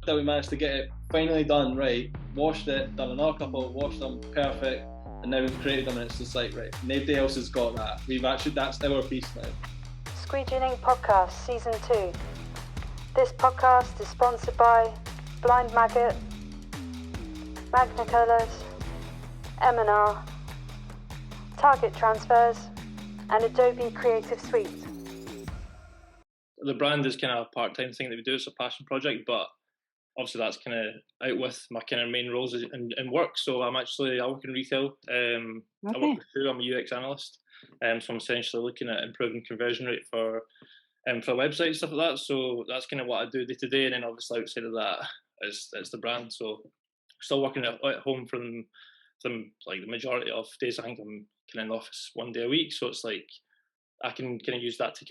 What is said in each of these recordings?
that we managed to get it finally done right, washed it, done another couple, washed them, perfect, and now we've created them, and it's just like, right, nobody else has got that. We've actually, that's our piece now. Squeegee Podcast Season 2. This podcast is sponsored by Blind Maggot, Magna Colours, M&R, Target Transfers, and Adobe Creative Suite. The brand is kind of a part-time thing that we do. It's a passion project, but obviously that's kind of out with my kind of main roles in work. So I work in retail. I work with Sue. I'm a UX analyst. So I'm essentially looking at improving conversion rate for websites, stuff like that. So that's kind of what I do day to day. And then obviously outside of that, it's the brand. So still working at home from like the majority of days. I think I'm kind of in the office one day a week. So it's like I can kind of use that to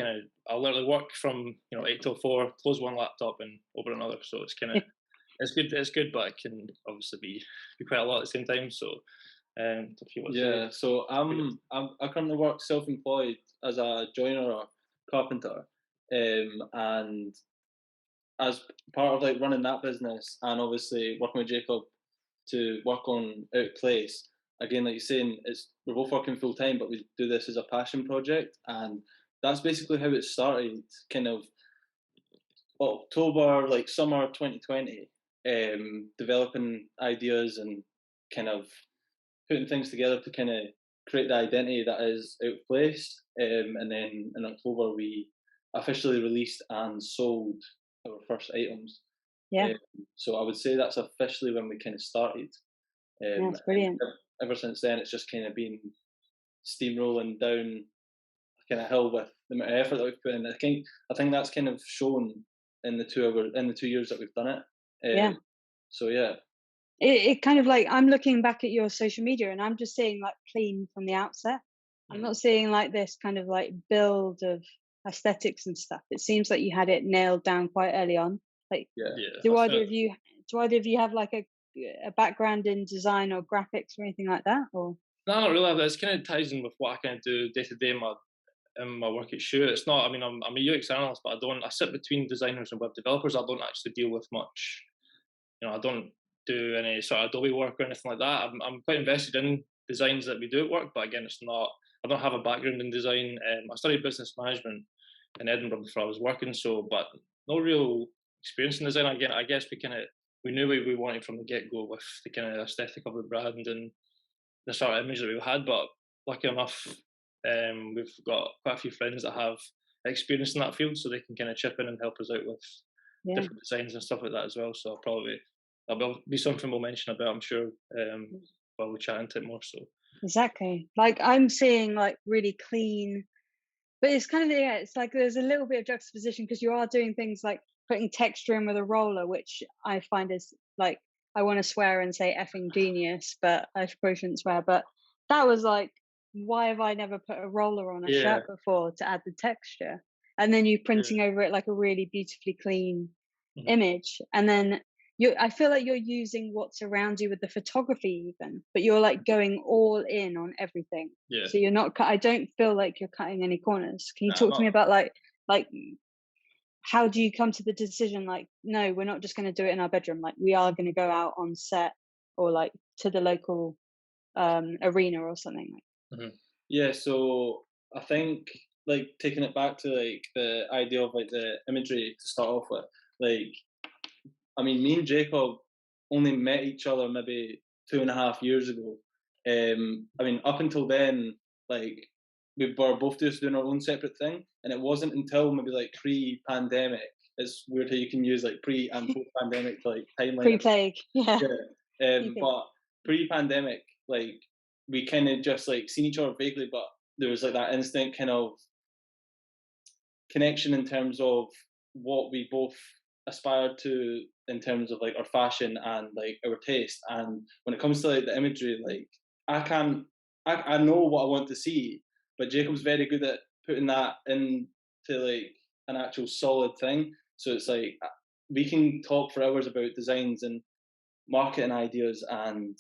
I'll literally work from 8 till 4, close one laptop and open another. So it's kind of it's good, but it can obviously be quite a lot at the same time. So so I currently work self-employed as a joiner or carpenter, and as part of like running that business and obviously working with Jacob to work on Outplace. Again, like you're saying, we're both working full time, but we do this as a passion project, and that's basically how it started. Kind of October, like summer 2020, developing ideas and kind of putting things together to kind of create the identity that is Outplace. And then in October, we officially released and sold our first items. Yeah. So I would say that's officially when we kind of started. That's brilliant. Ever since then, it's just kind of been steamrolling down a kind of hill with the amount of effort that we've put in. I think that's kind of shown in the 2 years that we've done it. Yeah. So yeah. It kind of like, I'm looking back at your social media and I'm just seeing like clean from the outset. I'm not seeing like this kind of like build of aesthetics and stuff. It seems like you had it nailed down quite early on. Like, do either of you have like a background in design or graphics or anything like that? Or no, not really. It's kind of ties in with what I kind of do day to day in my work at Shoe. It's not. I mean, I'm a UX analyst, but I sit between designers and web developers. I don't actually deal with much. I don't do any sort of Adobe work or anything like that. I'm quite invested in designs that we do at work, but again, it's not. I don't have a background in design. I studied business management in Edinburgh before I was working, but no real experience in design. Again, I guess we knew we wanted from the get-go with the kind of aesthetic of the brand and the sort of image that we had, but lucky enough, we've got quite a few friends that have experience in that field, so they can kind of chip in and help us out with different designs and stuff like that as well. So that'll be something we'll mention about, I'm sure, while we chat into it more. So exactly, like I'm seeing like really clean, but it's kind of it's like there's a little bit of juxtaposition because you are doing things like putting texture in with a roller, which I find is like, I want to swear and say effing genius, but I probably shouldn't swear. But that was like, why have I never put a roller on a shirt before to add the texture? And then you printing over it like a really beautifully clean image. And then I feel like you're using what's around you with the photography even, but you're like going all in on everything. Yeah. So you're not, I don't feel like you're cutting any corners. Can you talk to me about like, how do you come to the decision like, no, we're not just going to do it in our bedroom, like we are going to go out on set or like to the local arena or something? Yeah, so I think like taking it back to like the idea of like the imagery to start off with, like, I mean, me and Jacob only met each other maybe 2.5 years ago. I mean, up until then, like, we were both just doing our own separate thing, and it wasn't until maybe like pre-pandemic. It's weird how you can use like pre and post-pandemic to like timeline. Pre-plague, yeah. But pre-pandemic, like, we kind of just like seen each other vaguely, but there was like that instant kind of connection in terms of what we both aspired to in terms of like our fashion and like our taste. And when it comes to like the imagery, like I know what I want to see, but Jacob's very good at putting that into like an actual solid thing. So it's like we can talk for hours about designs and marketing ideas and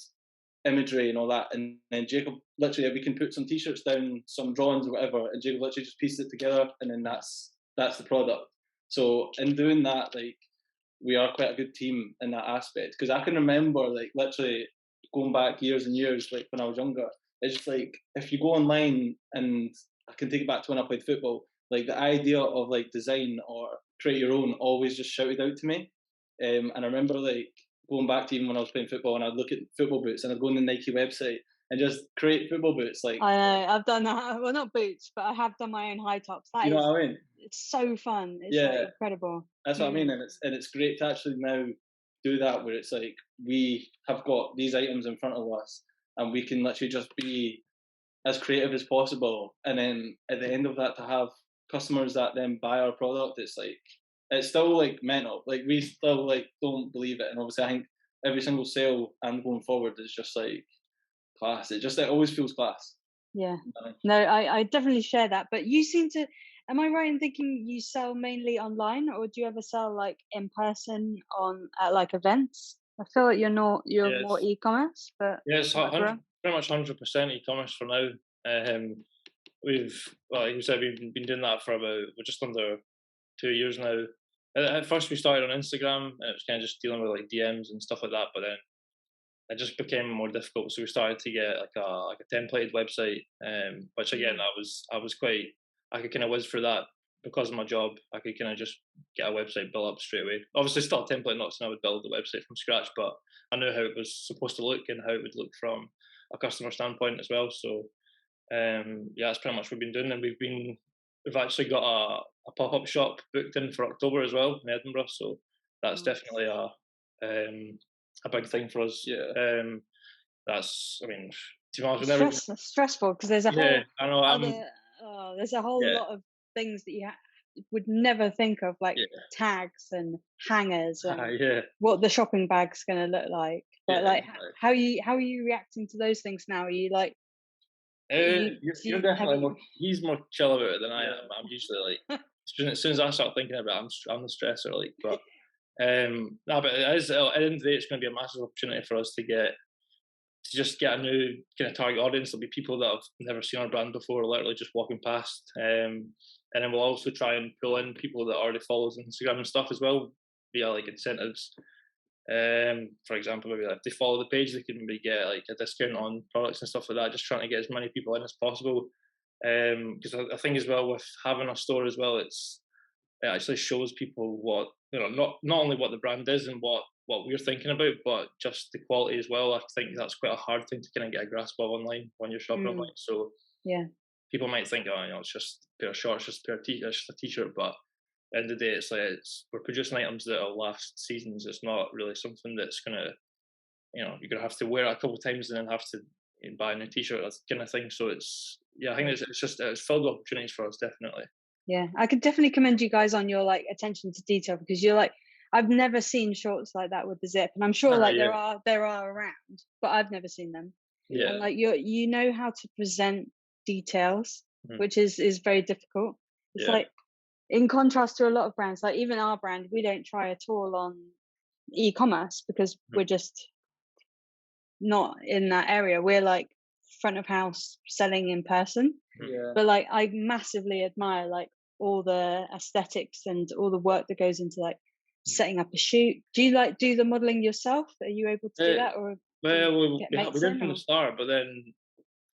imagery and all that, and then Jacob literally, we can put some t-shirts down, some drawings or whatever, and Jacob literally just pieces it together, and then that's the product. So in doing that, like, we are quite a good team in that aspect. Because I can remember, like, literally going back years and years, like when I was younger, it's just like if you go online, and I can take it back to when I played football, like the idea of like design or create your own always just shouted out to me. And I remember like going back to even when I was playing football, and I'd look at football boots, and I'd go on the Nike website and just create football boots. Like, I know, I've done that. Well, not boots, but I have done my own high tops. That you know is, what I mean? it's so fun. It's Yeah, like incredible. that's what I mean, and it's great to actually now do that, where it's like we have got these items in front of us, and we can literally just be as creative as possible, and then at the end of that, to have customers that then buy our product, it's like it's still like mental. Like we still like don't believe it, and obviously I think every single sale and going forward is just like class. It always feels class. Yeah. No, I definitely share that. But you seem to, am I right in thinking you sell mainly online, or do you ever sell like in person at like events? I feel like you're more e-commerce, but it's pretty much 100% e-commerce for now. Like you said, we've been doing that for we're just under 2 years now. At first we started on Instagram, and it was kind of just dealing with like DMs and stuff like that, but then it just became more difficult. So we started to get like a templated website, which again I could kind of whiz through that because of my job. I could kind of just get a website built up straight away. Obviously, still a template, not saying I would build the website from scratch, but I knew how it was supposed to look and how it would look from a customer standpoint as well. So that's pretty much what we've been doing, and we've actually got a pop-up shop booked in for October as well in Edinburgh. So that's definitely a big thing for us. Yeah. That's, I mean, to be honest, stressful because there's a whole I know. there's a whole lot of things that you would never think of, like tags and hangers and what the shopping bag's going to look like. But like, how are you reacting to those things now? Are you like, you're definitely he's more chill about it than I am. I'm usually like, as soon as I start thinking about it, I'm the stressor. Like, but no, but it is, at the end of the day, it's going to be a massive opportunity for us to just get a new kind of target audience. There'll be people that have never seen our brand before, literally just walking past. And then we'll also try and pull in people that already follow us on Instagram and stuff as well, via like incentives. For example, maybe like if they follow the page, they can maybe get like a discount on products and stuff like that. Just trying to get as many people in as possible. Because I think as well, with having a store as well, it actually shows people what, not only what the brand is and what we're thinking about, but just the quality as well. I think that's quite a hard thing to kind of get a grasp of online when you're shopping online. So people might think, it's just a pair of shorts, just a t-shirt, but at the end of the day, it's like we're producing items that will last seasons. It's not really something that's gonna, you're gonna have to wear it a couple of times and then have to buy a new t-shirt, that kind of thing. So I think it's filled with opportunities for us, definitely. Yeah, I could definitely commend you guys on your like attention to detail, because you're like, I've never seen shorts like that with the zip, and I'm sure like there are around, but I've never seen them. Yeah, and like you know how to present details, which is very difficult. It's like, in contrast to a lot of brands, like even our brand, we don't try at all on e-commerce because we're just not in that area. We're like front of house selling in person. But like, I massively admire like all the aesthetics and all the work that goes into like setting up a shoot. Do you like do the modeling yourself? Are you able to do that, or we did from the start, but then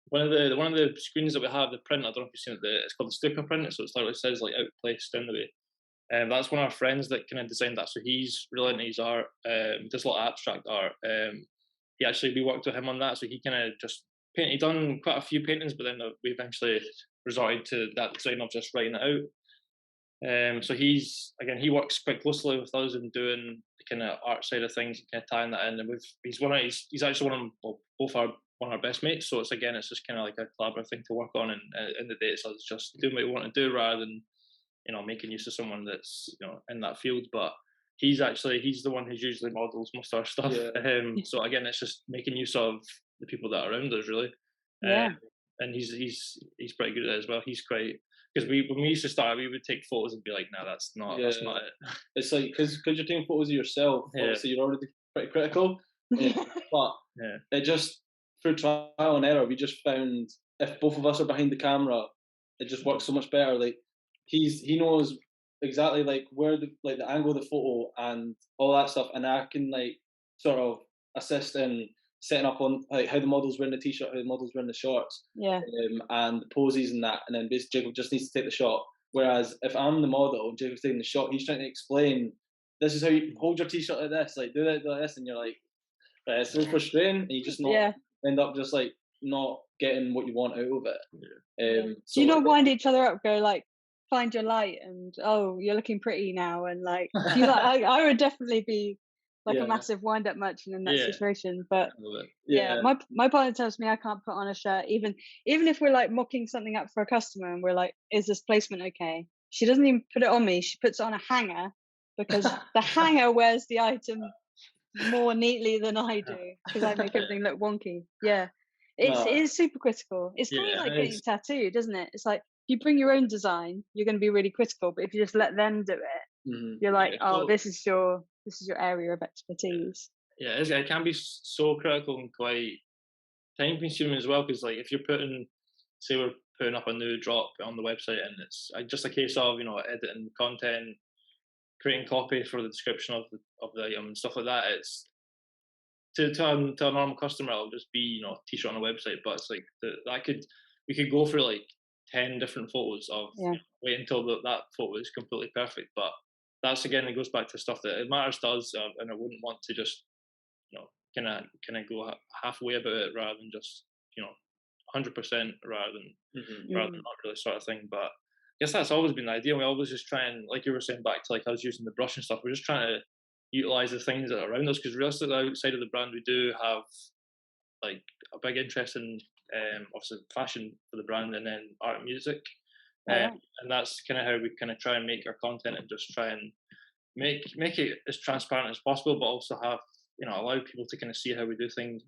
one of the screens that we have, the print, I don't know if you've seen it, it's called the sticker print, so it's like it says like outplaced in the way. That's one of our friends that kind of designed that, so he's really into his art, does a lot of abstract art. We worked with him on that, so he kind of just he'd done quite a few paintings, but then we eventually resorted to that design of just writing it out. So he works quite closely with us in doing the kind of art side of things and kind of tying that in. And he's actually one of our best mates. So it's just kind of like a collaborative thing to work on. And in the day, it's just doing what we want to do rather than making use of someone that's in that field. But he's the one who's usually models most of our stuff. So again, it's just making use of the people that are around us, really. And he's pretty good at it as well. He's quite, because when we used to start, we would take photos and be like, no, that's not it. It's like because you're taking photos of yourself, obviously you're already pretty critical. But it just, through trial and error, we just found if both of us are behind the camera, it just works so much better. Like he knows exactly like where the angle of the photo and all that stuff, and I can like sort of assist in setting up on like how the model's wearing the t-shirt, how the model's wearing the shorts, Yeah. and the poses and that, and then basically Jacob just needs to take the shot. Whereas if I'm the model and Jacob's taking the shot, he's trying to explain, this is how you hold your t-shirt like this, like do that, do this, and you're like, right, it's so frustrating, and you just not end up just like not getting what you want out of it. So do you not wind each other up, go like, find your light, and oh, you're looking pretty now, and like, do you like, I would definitely be like a massive wind up merchant in that situation. But my partner tells me I can't put on a shirt, even if we're like mocking something up for a customer and we're like, is this placement okay? She doesn't even put it on me, she puts it on a hanger, because the hanger wears the item more neatly than I do, because I make everything look wonky. It is super critical. It's kind of like getting tattooed, isn't it? It's like, if you bring your own design, you're going to be really critical, but if you just let them do it, you're like, oh, this is your area of expertise. It can be so critical and quite time consuming as well, because like if you're say we're putting up a new drop on the website and it's just a case of, you know, editing content, creating copy for the description of the item and stuff like that, it's to a normal customer it'll just be, you know, a t-shirt on a website, but it's like we could go through like 10 different photos of wait until that photo is completely perfect. But that's, again, it goes back to stuff that it matters to us, and I wouldn't want to just, you know, kind of go halfway about it rather than just, you know, 100% rather than not really sort of thing. But I guess that's always been the idea. We always just try and, like you were saying, back to like us using the brush and stuff, we're just trying to utilize the things that are around us, because realistically outside of the brand we do have like a big interest in obviously fashion for the brand, and then art and music, and that's kind of how we kind of try and make our content, and just try and make it as transparent as possible, but also have, you know, allow people to kind of see how we do things,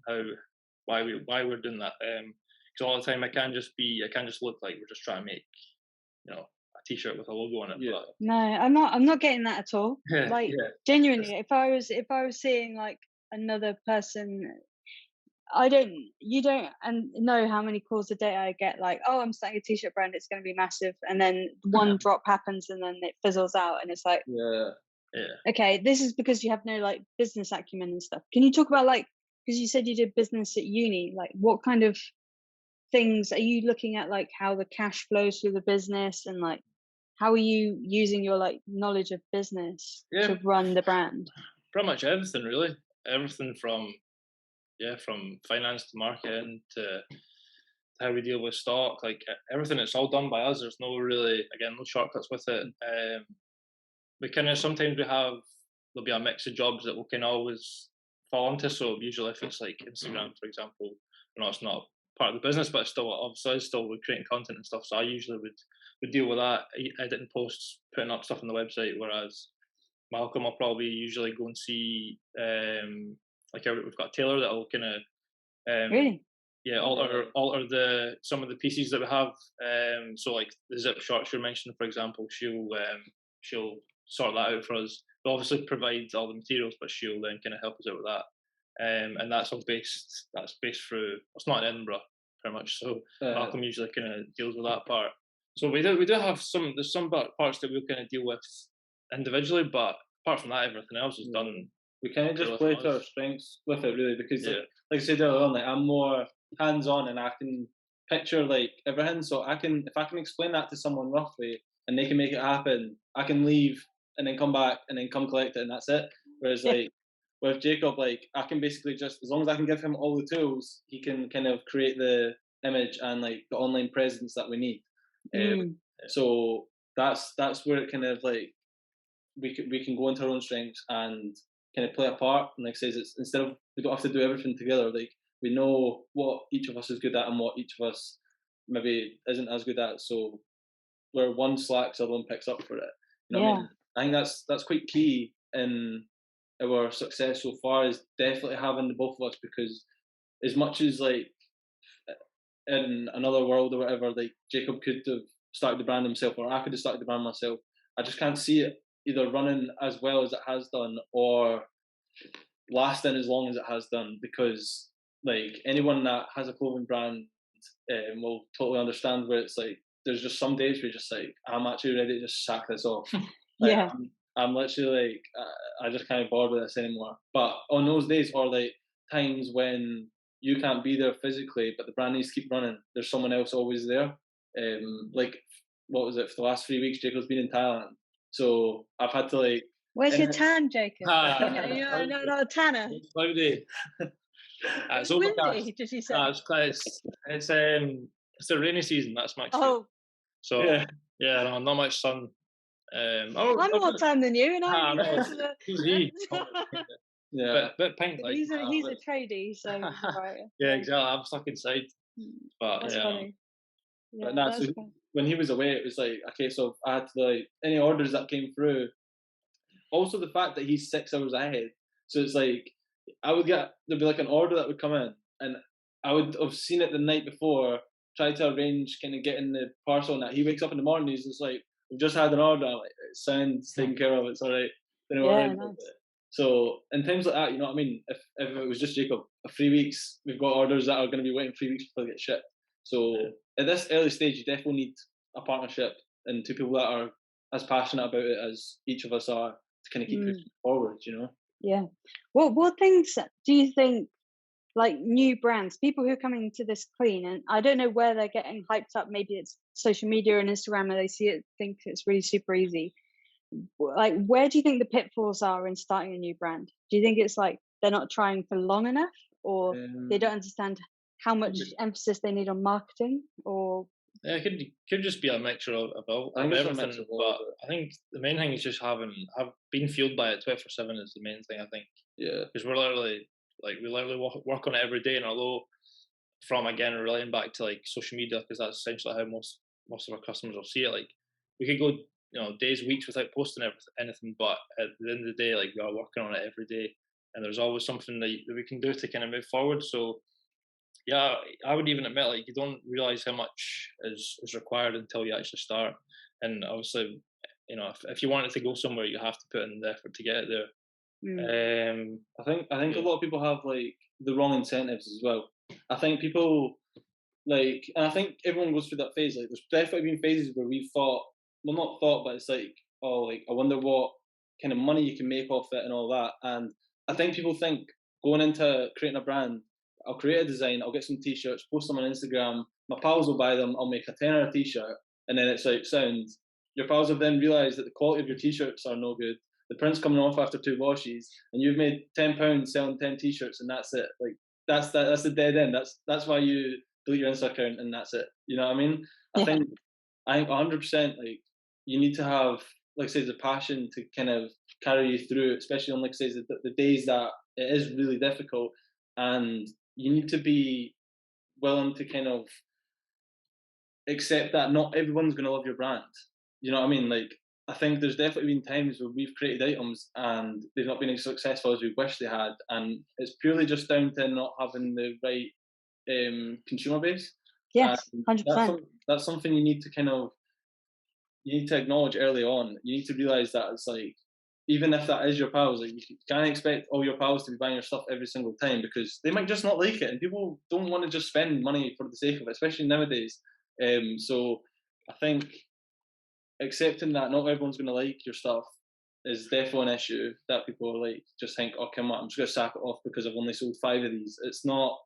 why we're doing that, because all the time I can't just look like we're just trying to make, you know, a t-shirt with a logo on it. But no, I'm not getting that at all. Like genuinely, if I was seeing like another person, you don't know how many calls a day I get like, oh, I'm starting a t-shirt brand, it's going to be massive, and then one drop happens and then it fizzles out, and it's like, okay, this is because you have no like business acumen and stuff. Can you talk about, like, because you said you did business at uni, like what kind of things are you looking at, like how the cash flows through the business, and like how are you using your like knowledge of business to run the brand? Pretty much everything, really. Everything from finance to marketing to how we deal with stock, like everything, it's all done by us. There's no shortcuts with it. We kind of sometimes there'll be a mix of jobs that we'll kind of always fall into. So usually if it's like Instagram, for example, you know, it's not part of the business, but it's still obviously we're creating content and stuff. So I usually would deal with that, editing posts, putting up stuff on the website, whereas Malcolm will probably usually go and see like we've got a tailor that'll kind of really alter some of the pieces that we have. So like the zip shorts you're mentioning, for example, she'll sort that out for us. But obviously provides all the materials, but she'll then kind of help us out with that. And that's based through. It's not in Edinburgh, pretty much. So Malcolm usually kind of deals with that part. So we do have there's some parts that we'll kind of deal with individually, but apart from that, everything else is done. We kind of just play to our strengths with it, really, because like I said earlier on, like I'm more hands-on and I can picture like everything. So if I can explain that to someone roughly and they can make it happen, I can leave and then come back and then come collect it, and that's it. Whereas like with Jacob, like I can basically just, as long as I can give him all the tools, he can kind of create the image and like the online presence that we need. So that's where it kind of like we can go into our own strengths and kind of play a part. And like I says, it's instead of, we don't have to do everything together. Like we know what each of us is good at and what each of us maybe isn't as good at. So where one slacks, the other one picks up for it. You know what I mean? I think that's quite key in our success so far, is definitely having the both of us, because as much as like in another world or whatever, like Jacob could have started the brand himself, or I could have started the brand myself. I just can't see it either running as well as it has done or lasting as long as it has done, because like anyone that has a clothing brand will totally understand where it's like there's just some days where you're just like, I'm actually ready to just sack this off. Like, Yeah. I'm literally like, I just can't bother with this anymore. But on those days, or like times when you can't be there physically, but the brand needs to keep running, there's someone else always there. Like, what was it, for the last 3 weeks, Jacob's been in Thailand. So I've had to like, Where's your tan, Jacob? Ah, Not a tanner. it's cloudy. It's It's overcast. windy, did you say? It's the rainy season. That's my experience. Oh, So yeah, no, not much sun. I'm more tan than you, and I no, go to the. who's he? yeah. Bit pink. But Like, he's a tradie, so right. yeah, exactly. I'm stuck inside. But That's yeah, funny. Yeah, But nah, that's so fun. when he was away, it was like a case of I had to like any orders that came through. Also, the fact that he's 6 hours ahead, so it's like there'd be like an order that would come in, and I would have seen it the night before, try to arrange kind of getting the parcel. And that he wakes up in the morning, he's just like, "We've just had an order." I'm like, "It sounds taken care of. It's all right." Don't worry Yeah, about nice. it. So in times like that, you know what I mean. If it was just Jacob, 3 weeks, we've got orders that are going to be waiting 3 weeks before they get shipped. So at this early stage, you definitely need a partnership and two people that are as passionate about it as each of us are to kind of keep pushing forward, you know? Yeah. What things do you think, like new brands, people who are coming to this clean, and I don't know where they're getting hyped up, maybe it's social media and Instagram and they see it, think it's really super easy. Like, where do you think the pitfalls are in starting a new brand? Do you think it's like they're not trying for long enough, or they don't understand how much emphasis they need on marketing, or yeah, it could just be a mixture of everything. But I think the main thing is just have been fueled by it 24/7 is the main thing. I think. Yeah. Because we literally work on it every day, and although from again relating back to like social media, because that's essentially how most of our customers will see it. Like we could go days, weeks without posting anything, but at the end of the day, like we are working on it every day, and there's always something that we can do to kind of move forward. So yeah, I would even admit like you don't realize how much is required until you actually start. And obviously, if you wanted to go somewhere, you have to put in the effort to get it there. I think a lot of people have like the wrong incentives as well. I think people like, and I think everyone goes through that phase. Like, there's definitely been phases where we've thought, well, not thought, but it's like, oh, like I wonder what kind of money you can make off it and all that. And I think people think going into creating a brand, I'll create a design, I'll get some t-shirts, post them on Instagram, my pals will buy them, I'll make a tenner a t-shirt, and then it's like sounds. Your pals have then realised that the quality of your t-shirts are no good. The print's coming off after 2 washes, and you've made £10 selling 10 t-shirts, and that's it. Like that's the dead end. That's why you delete your Insta account, and that's it. You know what I mean? I think 100% like you need to have, like I say, the passion to kind of carry you through, especially on like I say the days that it is really difficult, and you need to be willing to kind of accept that not everyone's going to love your brand. You know what I mean? Like, I think there's definitely been times where we've created items and they've not been as successful as we wish they had, and it's purely just down to not having the right consumer base. yes, 100%. That's something you need to acknowledge early on. You need to realize that it's like, even if that is your pals, like, you can't expect all your pals to be buying your stuff every single time, because they might just not like it, and people don't want to just spend money for the sake of it, especially nowadays. So I think accepting that not everyone's going to like your stuff is definitely an issue, that people are like, just think, oh, come on, I'm just going to sack it off because I've only sold 5 of these. It's not,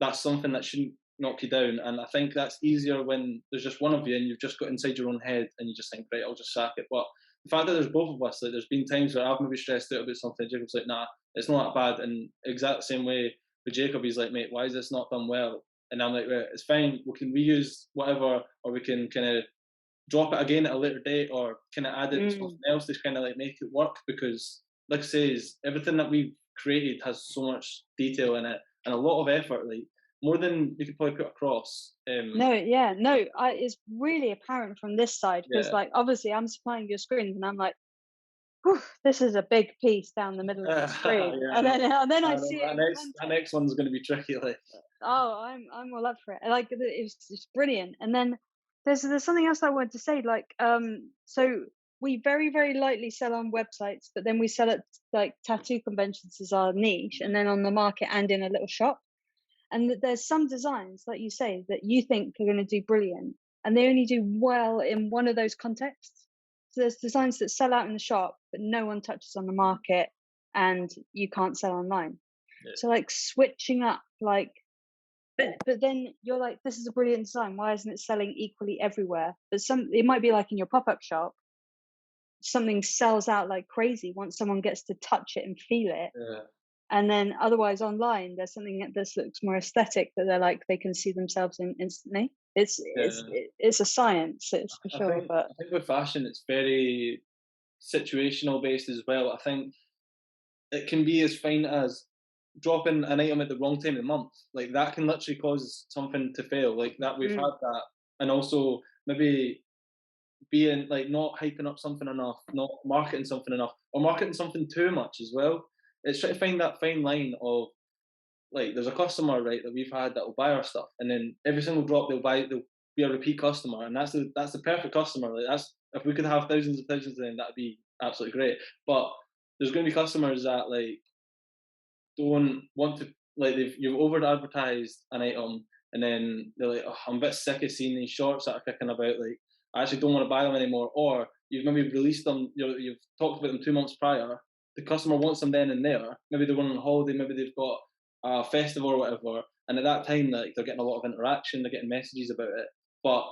that's something that shouldn't knock you down. And I think that's easier when there's just one of you and you've just got inside your own head and you just think, right, I'll just sack it. But the fact that there's both of us, like, there's been times where I've maybe stressed out about something, Jacob's like, nah, it's not that bad. And exact same way with Jacob, he's like, mate, why is this not done well? And I'm like, right, it's fine, we can reuse whatever, or we can kind of drop it again at a later date, or kind of add it to something else to kind of like make it work. Because like I say, everything that we've created has so much detail in it and a lot of effort, like more than we could probably put across. It's really apparent from this side, because like obviously I'm supplying your screens and I'm like, whew, this is a big piece down the middle of the screen. And then I see that next one's going to be tricky. Like, oh, I'm all up for it. Like, it's brilliant. And then there's something else I wanted to say. Like, so we very, very lightly sell on websites, but then we sell at like tattoo conventions as our niche, and then on the market and in a little shop. And there's some designs, like you say, that you think are going to do brilliant, and they only do well in one of those contexts. there's designs that sell out in the shop, but no one touches on the market, and you can't sell online. Yeah. So like switching up, like, but then you're like, this is a brilliant design. Why isn't it selling equally everywhere? But it might be like in your pop-up shop, something sells out like crazy once someone gets to touch it and feel it. Yeah. And then otherwise online, there's something that this looks more aesthetic that they're like, they can see themselves in instantly. It's a science, it's for sure. But I think with fashion, it's very situational based as well. I think it can be as fine as dropping an item at the wrong time of the month. Like that can literally cause something to fail. Like that we've had that, and also maybe being like not hyping up something enough, not marketing something enough, or marketing something too much as well. It's trying to find that fine line of like there's a customer, right, that we've had that will buy our stuff, and then every single drop they'll be a repeat customer, and that's the perfect customer. Like that's, if we could have thousands and thousands of them, that'd be absolutely great. But there's going to be customers that like don't want to, like you've over advertised an item, and then they're like, oh, I'm a bit sick of seeing these shorts that are kicking about. Like I actually don't want to buy them anymore. Or you've maybe released them, you've talked about them 2 months prior. The customer wants them then and there. Maybe they're going on holiday. Maybe they've got a festival or whatever. And at that time, like they're getting a lot of interaction. They're getting messages about it. But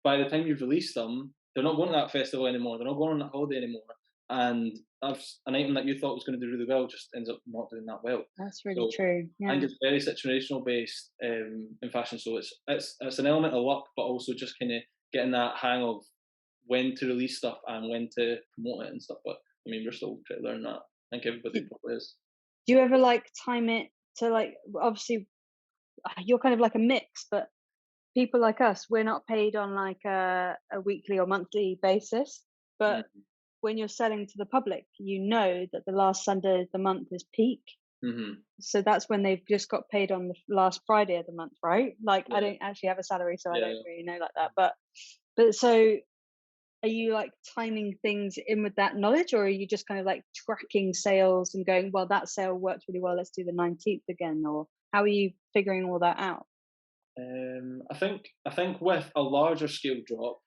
by the time you've released them, they're not going to that festival anymore. They're not going on that holiday anymore. And that's an item that you thought was going to do really well just ends up not doing that well. that's really true. Yeah. I think it's very situational based in fashion. So it's an element of luck, but also just kind of getting that hang of when to release stuff and when to promote it and stuff. But I mean, we're still trying to learn that. I think everybody probably is. Do you ever like time it to like, obviously you're kind of like a mix, but people like us, we're not paid on like a weekly or monthly basis, but when you're selling to the public, you know that the last Sunday of the month is peak. So that's when they've just got paid on the last Friday of the month, right? Like I don't actually have a salary, so I don't really know like that. But so are you like timing things in with that knowledge, or are you just kind of like tracking sales and going, well, that sale worked really well, let's do the 19th again? Or how are you figuring all that out? I think with a larger scale drop,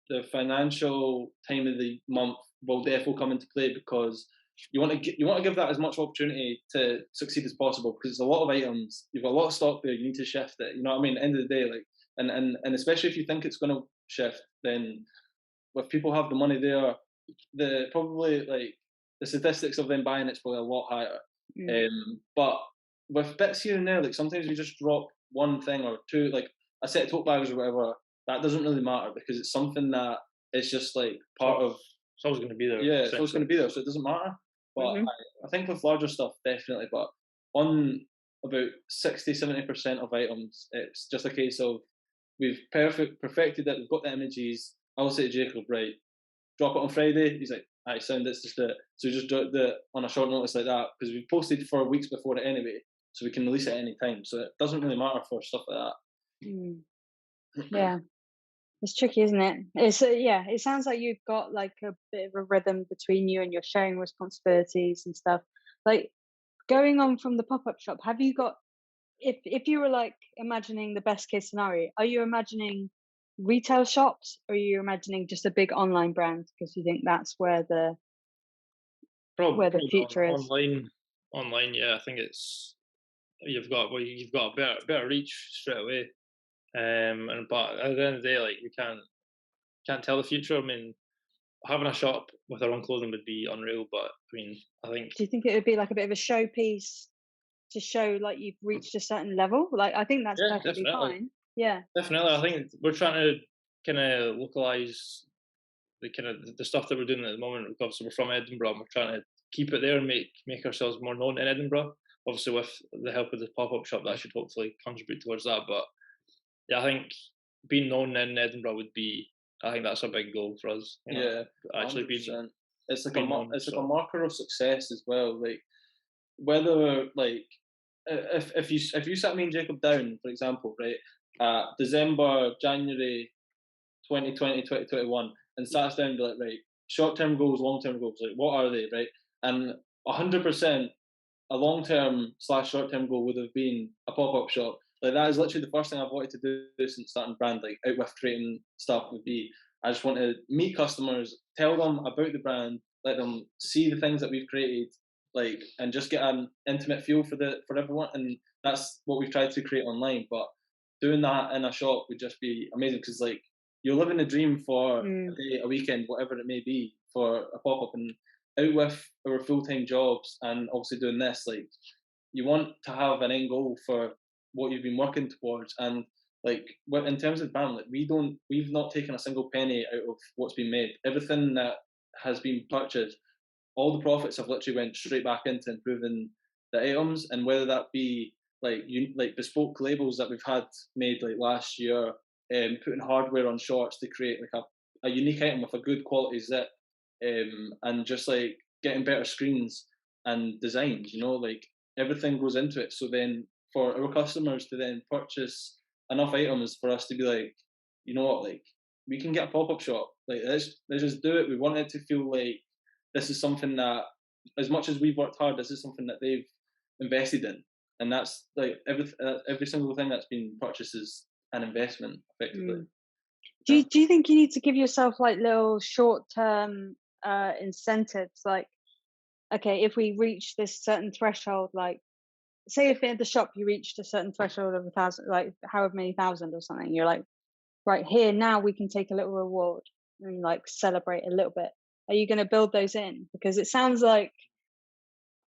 the financial time of the month will definitely come into play, because you want to give that as much opportunity to succeed as possible, because it's a lot of items, you've got a lot of stock there, you need to shift it. You know what I mean? At the end of the day, like, and especially if you think it's going to shift, then if people have the money there, the probably like the statistics of them buying it's probably a lot higher. But with bits here and there, like sometimes you just drop one thing or two, like a set of tote bags or whatever, that doesn't really matter, because it's something that is just like part of. It's always going to be there. Yeah, it's always going to be there, so it doesn't matter. But I think with larger stuff, definitely. But on about 60-70% of items, it's just a case of we've perfected it. We've got the images. I'll say to Jacob, right, drop it on Friday. He's like, "Alright, sound, let's just do it." So we just do it on a short notice like that, because we've posted for weeks before it anyway, so we can release it at any time. So it doesn't really matter for stuff like that. Yeah, it's tricky, isn't it? It's yeah. It sounds like you've got like a bit of a rhythm between you, and you're sharing responsibilities and stuff. Like going on from the pop-up shop, have you got? If you were like imagining the best case scenario, are you imagining retail shops, or are you imagining just a big online brand, because you think that's where the future is? Online, yeah. I think it's you've got a better reach straight away. But at the end of the day, like you can't tell the future. I mean, having a shop with our own clothing would be unreal. But I mean, I think. Do you think it would be like a bit of a showpiece to show like you've reached a certain level? Like I think that's perfectly fine. Yeah, definitely. I think we're trying to kind of localize the stuff that we're doing at the moment. Obviously, we're from Edinburgh, and we're trying to keep it there and make ourselves more known in Edinburgh. Obviously, with the help of the pop-up shop, that should hopefully contribute towards that. But yeah, I think being known in Edinburgh would be. I think that's a big goal for us. You know, actually 100%. Being. It's like a marker of success as well. Like whether like if you sat me and Jacob down, for example, right, December, January 2020, 2021, and sat us down and be like, right, short-term goals, long-term goals, like what are they, right? And 100% a long-term / short-term goal would have been a pop-up shop. Like that is literally the first thing I've wanted to do since starting brand, like out with creating stuff, would be I just want to meet customers, tell them about the brand, let them see the things that we've created, like, and just get an intimate feel for everyone. And that's what we've tried to create online. But doing that in a shop would just be amazing, because like you're living a dream for a day, a weekend, whatever it may be, for a pop up. And out with our full time jobs and obviously doing this, like you want to have an end goal for what you've been working towards. And like in terms of brand, like we've not taken a single penny out of what's been made. Everything that has been purchased, all the profits have literally went straight back into improving the items. And whether that be like like bespoke labels that we've had made like last year, putting hardware on shorts to create like a unique item with a good quality zip, and just like getting better screens and designs, like everything goes into it. So then for our customers to then purchase enough items for us to be like, you know what, like we can get a pop-up shop, like let's just do it. We want it to feel like this is something that, as much as we've worked hard, this is something that they've invested in. And that's like every single thing that's been purchased is an investment, effectively. Do you think you need to give yourself like little short-term incentives, like, okay, if we reach this certain threshold, like say if at the shop you reached a certain threshold of 1,000, like however many thousand or something, you're like, right here now we can take a little reward and like celebrate a little bit. Are you going to build those in? Because it sounds like,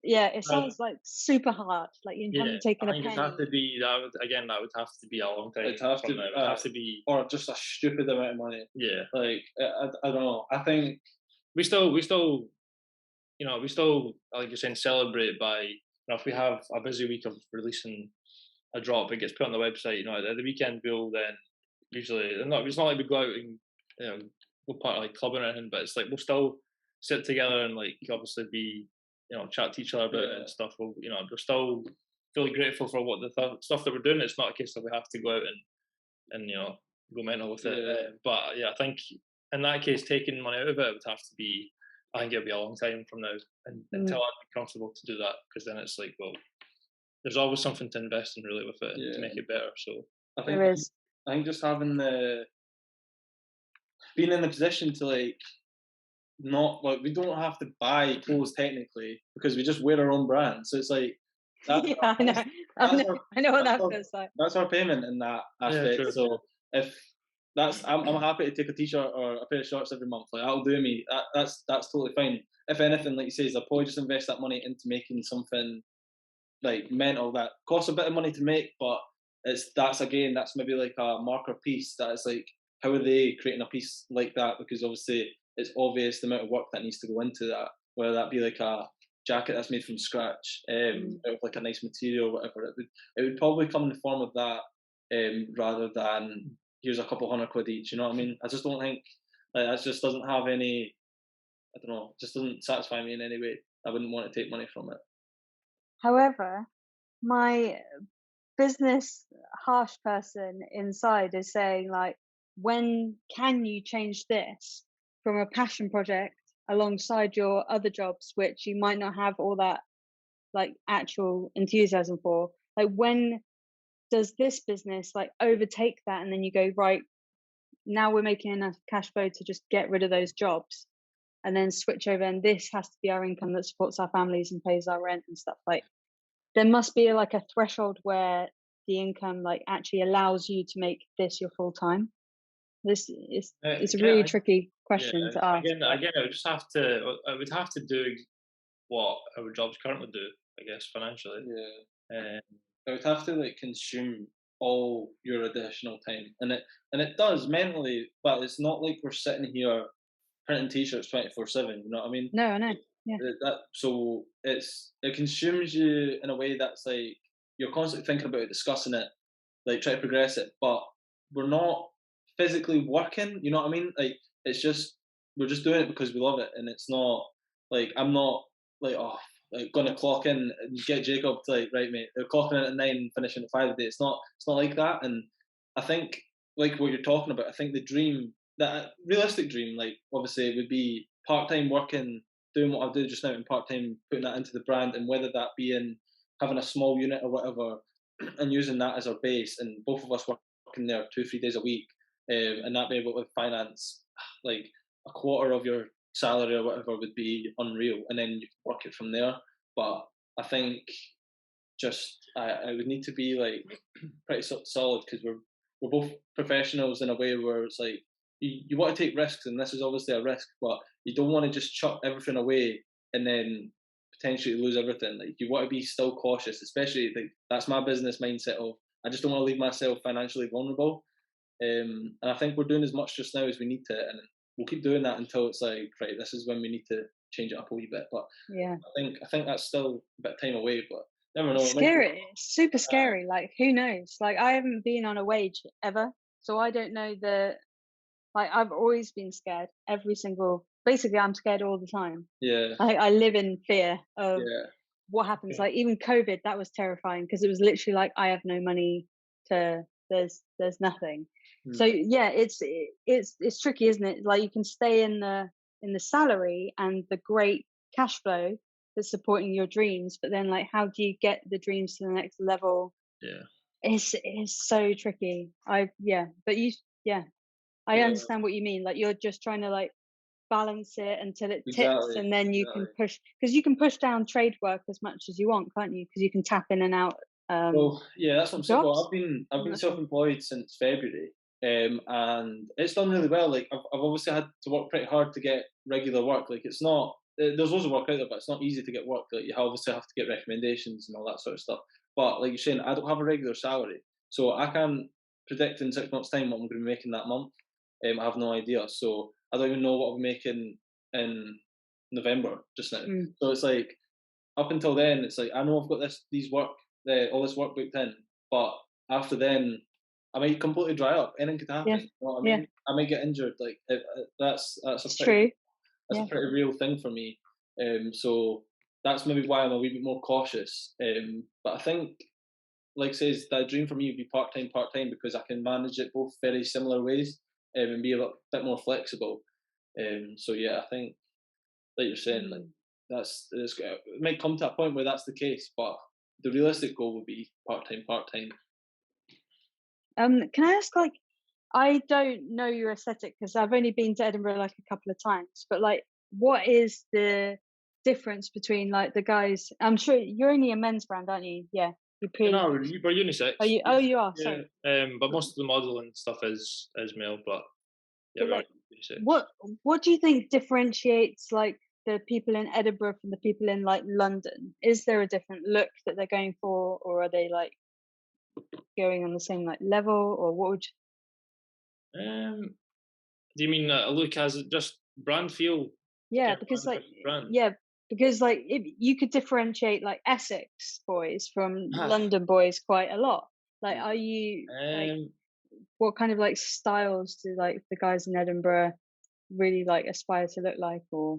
it sounds like super hard. Like you haven't taken a penny. It'd have to be that would have to be a long time. It'd have to be, or just a stupid amount of money. Yeah, like I don't know. I think we still, like you're saying, celebrate by, if we have a busy week of releasing a drop, it gets put on the website. At the weekend we'll then usually, it's not like we go out and go part of like clubbing or anything, but it's like we'll still sit together and like obviously be chat to each other about it and stuff. We're still really grateful for what the stuff that we're doing. It's not a case that we have to go out and go mental with it. But I think in that case, taking money out of it would have to be, I think it'll be a long time from now until I'm comfortable to do that, because then it's like, well, there's always something to invest in really with it to make it better. So I think just having being in the position to like not like, we don't have to buy clothes technically because we just wear our own brand. So it's like I know what that feels like. That's our payment in that aspect. True. So if that's, I'm happy to take a t-shirt or a pair of shorts every month. Like that'll do me. That's totally fine. If anything, like you say, I'll probably just invest that money into making something like mental that costs a bit of money to make, but that's maybe like a marker piece that is like, how are they creating a piece like that? Because obviously it's obvious the amount of work that needs to go into that, whether that be like a jacket that's made from scratch, out of like a nice material or whatever. It would probably come in the form of that, rather than here's a couple £100 each. You know what I mean? I just don't think that just doesn't have any. I don't know. Just doesn't satisfy me in any way. I wouldn't want to take money from it. However, my business harsh person inside is saying like, when can you change this from a passion project alongside your other jobs, which you might not have all that like actual enthusiasm for? Like, when does this business like overtake that, and then you go, right, now we're making enough cash flow to just get rid of those jobs and then switch over, and this has to be our income that supports our families and pays our rent and stuff? Like, there must be like a threshold where the income like actually allows you to make this your full time. This is it's a really tricky question to ask. Again, I would have to do what our jobs currently do, I guess, financially. I would have to like consume all your additional time, and it does mentally, but it's not like we're sitting here printing t-shirts 24/7. You know what I mean? No, I know. Yeah. So it consumes you in a way that's like you're constantly thinking about it, discussing it, like try to progress it, but we're not physically working. You know what I mean? Like it's just, we're just doing it because we love it, and it's not like, I'm not like, gonna clock in and get Jacob to like, right mate, they're clocking in at 9, finishing at 5 a day. It's not like that. And I think like what you're talking about, I think the dream, that realistic dream, like obviously would be part-time working, doing what I do just now, and part-time putting that into the brand, and whether that be in having a small unit or whatever, and using that as our base, and both of us working there 2-3 days a week, and that being able to finance like a quarter of your salary or whatever would be unreal, and then you can work it from there. But I think just I would need to be like pretty solid, because we're both professionals in a way where it's like you want to take risks, and this is obviously a risk, but you don't want to just chuck everything away and then potentially lose everything. Like you want to be still cautious, especially like that's my business mindset of I just don't want to leave myself financially vulnerable. And I think we're doing as much just now as we need to, and we'll keep doing that until it's like right, this is when we need to change it up a wee bit. But Yeah. I think that's still a bit of time away, but never know. It's scary. It's super scary. Like, who knows? Like, I haven't been on a wage ever, so I don't know like, I've always been scared. Basically, I'm scared all the time. Yeah. I live in fear of Yeah. what happens. Like, even COVID, that was terrifying, because it was literally like, I have no money there's nothing. So yeah, it's tricky, isn't it? Like, you can stay in the salary and the great cash flow that's supporting your dreams, but then like, how do you get the dreams to the next level? Yeah. It's so tricky. I understand what you mean. Like, you're just trying to like balance it until it tips, and then you can push, because you can push down trade work as much as you want, can't you? Because you can tap in and out. Well, yeah, that's what I'm saying. Well, I've been not sure. self-employed since February, and it's done really well. Like I've obviously had to work pretty hard to get regular work. Like it's not there's loads of work out there, but it's not easy to get work. Like you obviously have to get recommendations and all that sort of stuff. But like you're saying, I don't have a regular salary, so I can't predict in 6 months' time what I'm going to be making that month. I have no idea, so I don't even know what I'll be making in November just now. So it's like up until then, it's like I know I've got all this work booked in, but after then, I might completely dry up. Anything could happen. Yeah. You know what I mean? I might get injured. Like that's True. That's a pretty real thing for me. So that's maybe why I'm a wee bit more cautious. But I think, like says, that dream for me would be part time, because I can manage it both very similar ways, and be a bit more flexible. So yeah, I think, like you're saying, like it might come to a point where that's the case, but the realistic goal would be part time. Can I ask, like, I don't know your aesthetic because I've only been to Edinburgh like a couple of times, but like, what is the difference between like the guys? I'm sure you're only a men's brand, aren't you? Yeah, No, we're unisex. Are you? Oh, you are. Yeah. Sorry. But most of the modeling stuff is male, but yeah, But like, unisex. what do you think differentiates like the people in Edinburgh from the people in like London? Is there a different look that they're going for, or are they like going on the same like level, or what would do you mean a look as just brand feel? yeah, because like if you could differentiate like Essex boys from London boys quite a lot. Like, are you like, what kind of like styles do like the guys in Edinburgh really like aspire to look like, or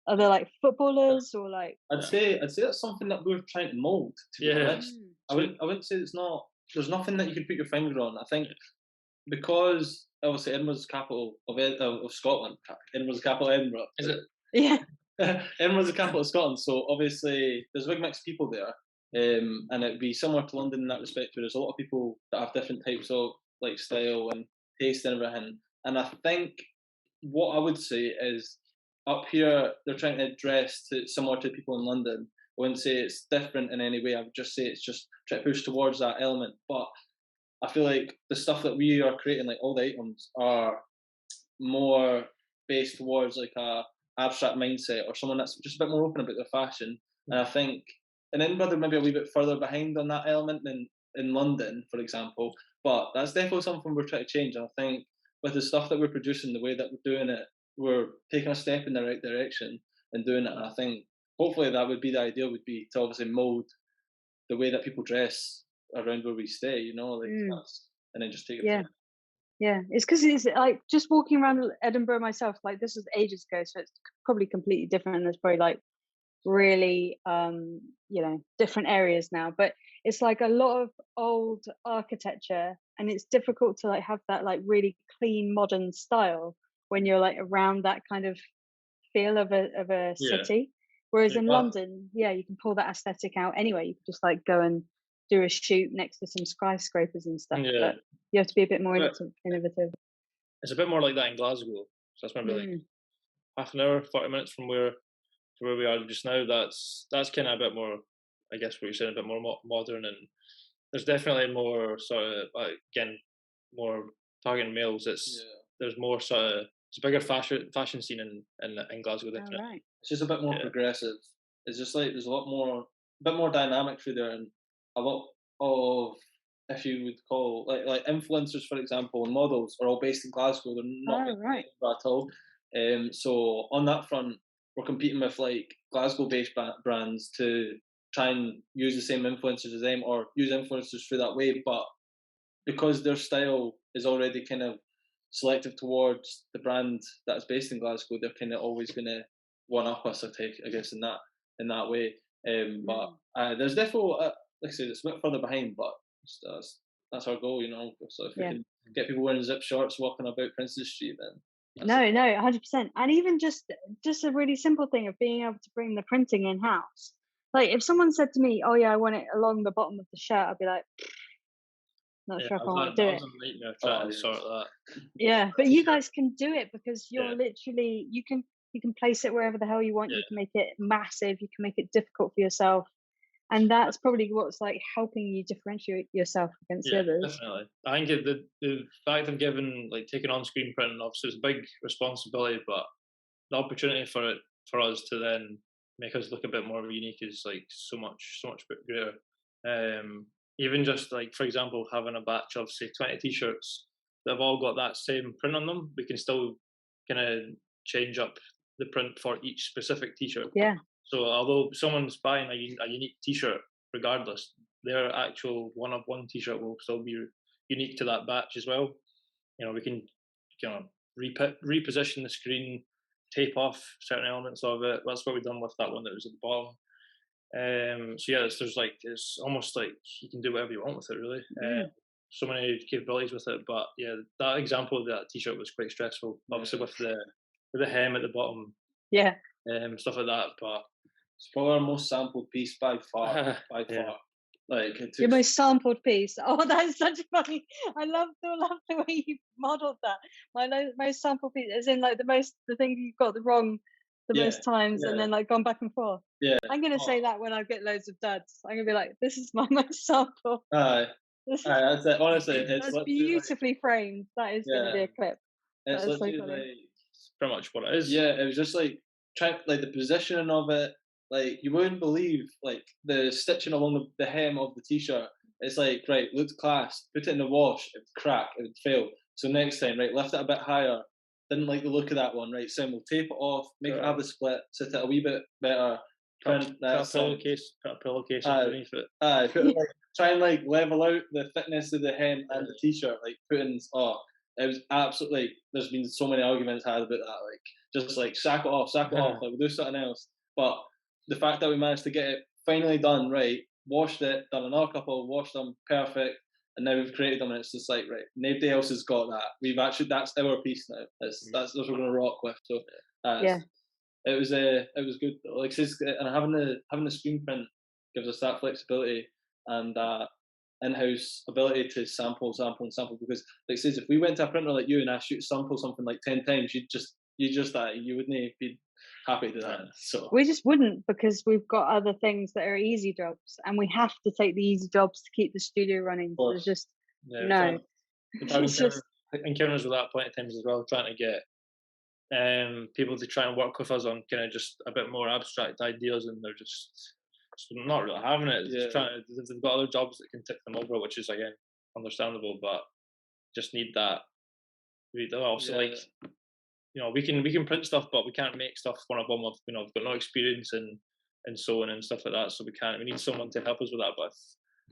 are they like footballers, or like? I'd say that's something that we're trying to mold. To be honest, I wouldn't say it's not. There's nothing that you could put your finger on. I think because obviously Edinburgh's the capital of Scotland. Edinburgh's the capital of Edinburgh. Is it? Yeah. Edinburgh's the capital of Scotland, so obviously there's a big mix of people there, and it'd be similar to London in that respect, where there's a lot of people that have different types of like style and taste and everything. And I think what I would say is, up here they're trying to dress similar to people in London. I wouldn't say it's different in any way. I would just say it's just try to push towards that element. But I feel like the stuff that we are creating, like all the items, are more based towards like a abstract mindset, or someone that's just a bit more open about their fashion. And I think in Edinburgh they're maybe a wee bit further behind on that element than in London, for example. But that's definitely something we're trying to change. And I think with the stuff that we're producing, the way that we're doing it, we're taking a step in the right direction and doing it. And I think hopefully that would be the ideal, would be to obviously mold the way that people dress around where we stay, you know, like that's, and then just take it. Yeah, it's because it's like just walking around Edinburgh myself. Like, this was ages ago, so it's probably completely different. There's probably like really different areas now, but it's like a lot of old architecture, and it's difficult to like have that like really clean modern style when you're like around that kind of feel of a city. Whereas in London, you can pull that aesthetic out anyway. You can just like go and do a shoot next to some skyscrapers and stuff, but you have to be a bit more innovative. it's a bit more like that in Glasgow. So that's maybe like half an hour, 40 minutes from where we are just now. That's kind of a bit more, I guess what you're saying, a bit more modern, and there's definitely more sort of again more targeting males. There's more sort of, it's a bigger fashion scene in Glasgow, definitely. Oh, right. It's just a bit more progressive. It's just like there's a bit more dynamic through there, and a lot of, if you would call like influencers, for example, and models are all based in Glasgow. They're not in right. Edinburgh at all. So on that front, we're competing with like Glasgow-based brands to try and use the same influencers as them, or use influencers through that way. But because their style is already kind of selective towards the brand that is based in Glasgow, they're kind of always going to one up us, I guess, in that way. But there's definitely, like I said, it's a bit further behind, but that's our goal, you know. So if we can get people wearing zip shorts walking about Princess Street, then no, 100%. And even just a really simple thing of being able to bring the printing in house. Like if someone said to me, "Oh yeah, I want it along the bottom of the shirt," I'd be like, not sure if I want to do it. Trying to sort that. Yeah, but you guys can do it because you're literally you can place it wherever the hell you want. You can make it massive. You can make it difficult for yourself, and that's probably what's like helping you differentiate yourself against the others. Definitely. I think the fact of taking on screen printing, obviously, is a big responsibility, but the opportunity for us to then make us look a bit more unique is like so much greater. Even just like, for example, having a batch of say 20 t-shirts that have all got that same print on them, we can still kind of change up the print for each specific t-shirt. Yeah. So although someone's buying a unique t-shirt, regardless, their actual one-of-one t-shirt will still be unique to that batch as well. You know, we can kind of reposition the screen, tape off certain elements of it. That's what we've done with that one that was at the bottom. So yeah, it's almost like you can do whatever you want with it, really. So many capabilities with it, but yeah, that example of that t-shirt was quite stressful, obviously with the hem at the bottom, stuff like that. But it's probably our most sampled piece by far. Like your most sampled piece. Oh, that's such funny. I love the way you modelled that. My most sampled piece is in like the thing you've got the most times, and then like gone back and forth. Yeah, I'm gonna say that when I get loads of duds. I'm gonna be like, "This is my most sample." That's it. Honestly, it's that's beautifully framed. That is gonna be a clip. It's literally like pretty much what it is. Yeah, it was just like the positioning of it. Like you wouldn't believe like the stitching along the hem of the t-shirt. It's like, right, looked class. Put it in the wash, it would crack, it would fail. So next time, right, lift it a bit higher. Didn't like the look of that one, right? So we'll tape it off, make it have the split, sit it a wee bit better. Put a pillowcase underneath it. Try and like level out the thickness of the hem and the t-shirt. Like it was absolutely. There's been so many arguments had about that. Like just like sack it off. Like we'll do something else. But the fact that we managed to get it finally done right, washed it, done another couple, washed them perfect, and now we've created them, and it's just like, right, nobody else has got that. That's our piece now. That's what we're gonna rock with. So it was good though. Like and having the screen print gives us that flexibility and that in-house ability to sample, because like says, if we went to a printer like you and asked you to sample something like 10 times, you wouldn't be happy to do that. So we just wouldn't, because we've got other things that are easy jobs, and we have to take the easy jobs to keep the studio running. There's just encounters with that point at times as well, trying to get people to try and work with us on kind of just a bit more abstract ideas, and they're just not really having it. They've got other jobs that can tip them over, which is again understandable, but just need that. Like, you know, we can print stuff, but we can't make stuff one of them. We've got no experience in sewing and stuff like that, so we need someone to help us with that. But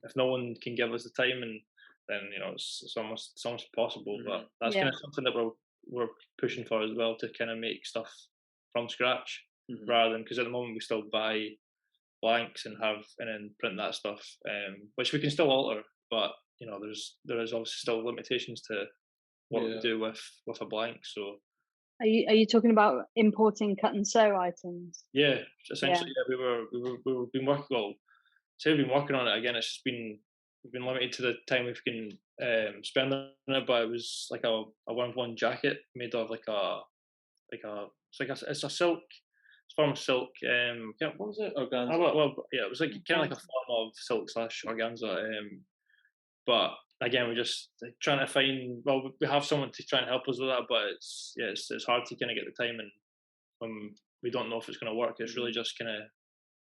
if no one can give us the time, and then it's almost impossible. But that's kind of something that we're pushing for as well, to kind of make stuff from scratch, rather than, because at the moment we still buy blanks and then print that stuff, which we can still alter, but there is obviously still limitations to what we do with a blank. So are you talking about importing cut and sew items? Yeah, essentially. We've been working on it again. It's just we've been limited to the time we can spend on it, but it was like a 1-of-1 jacket made of it's a silk, it's form of silk. What was it? Organza. Yeah, it was like kind of like a form of silk slash organza. But again, we're just trying to find. Well, we have someone to try and help us with that, but it's hard to kind of get the time, and we don't know if it's going to work. It's really just kind of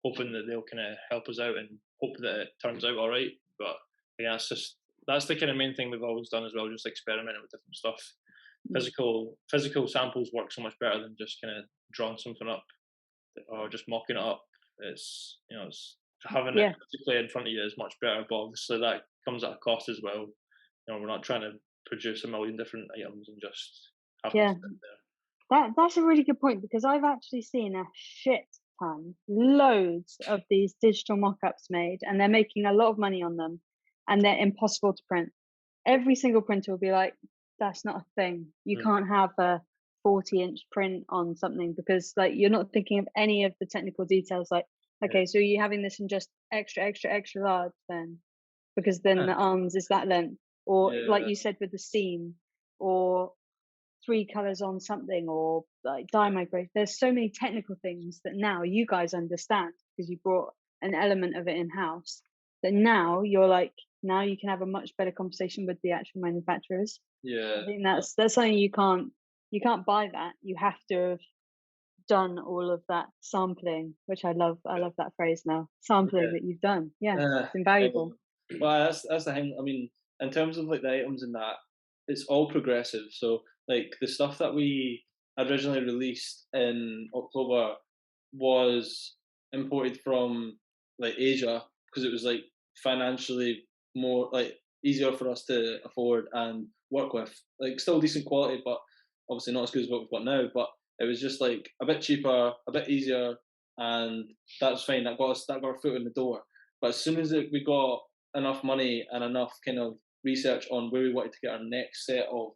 hoping that they'll kind of help us out and hope that it turns out all right. But yeah, that's the kind of main thing we've always done as well, just experimenting with different stuff. Physical samples work so much better than just kind of drawing something up or just mocking it up. It's it's having it physically in front of you is much better, but obviously that comes at a cost as well. We're not trying to produce a million different items and just have to sit there. That's a really good point, because I've actually seen a shit ton, loads of these digital mock-ups made, and they're making a lot of money on them, and they're impossible to print. Every single printer will be like, that's not a thing. You can't have a 40-inch print on something, because like you're not thinking of any of the technical details. Like, okay, so you're having this in just extra large then, because then the arms is that length, or like you said with the seam, or 3 colors on something, or like dye migration. There's so many technical things that now you guys understand because you brought an element of it in house, that now you're like, now you can have a much better conversation with the actual manufacturers. I think that's something you can't buy that. You have to have done all of that sampling, which I love that phrase now, sampling that you've done. It's invaluable. Well, that's the thing. I mean, in terms of like the items and that, it's all progressive. So like the stuff that we originally released in October was imported from like Asia, because it was like financially more like easier for us to afford and work with. Like still decent quality, but obviously not as good as what we've got now. But it was just like a bit cheaper, a bit easier, and that's fine. That got our foot in the door. But as soon as we got enough money and enough kind of research on where we wanted to get our next set of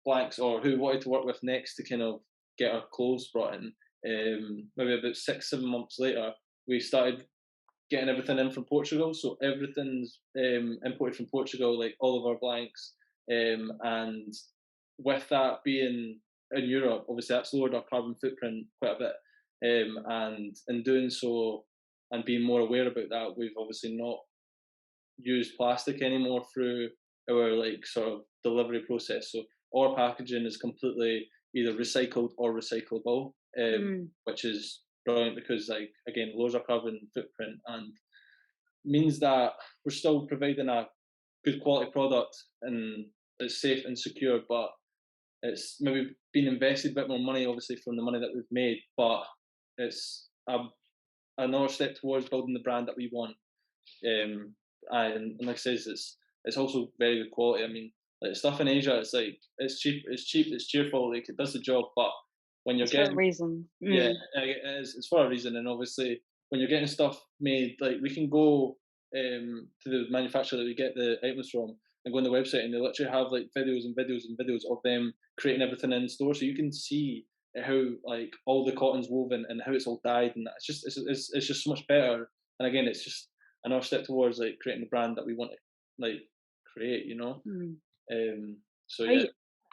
blanks, or who we wanted to work with next to kind of get our clothes brought in, maybe about 6-7 months later, we started getting everything in from Portugal. So everything's imported from Portugal, like all of our blanks, and with that being in Europe, obviously that's lowered our carbon footprint quite a bit, and in doing so and being more aware about that, we've obviously not used plastic anymore through our like sort of delivery process. So our packaging is completely either recycled or recyclable, which is brilliant, because like again lowers our carbon footprint and means that we're still providing a good quality product and it's safe and secure, but it's maybe been invested a bit more money obviously from the money that we've made, but it's another step towards building the brand that we want. And like I says, it's also very good quality. I mean, like stuff in Asia, it's like it's cheap, it's cheerful, like it does the job. But when you're getting for a reason, it's for a reason. And obviously, when you're getting stuff made, like we can go to the manufacturer that we get the items from and go on the website, and they literally have like videos and videos and videos of them creating everything in store, so you can see how like all the cotton's woven and how it's all dyed, and it's just so much better. And again, it's just another step towards like creating the brand that we want to like create, you know. So yeah.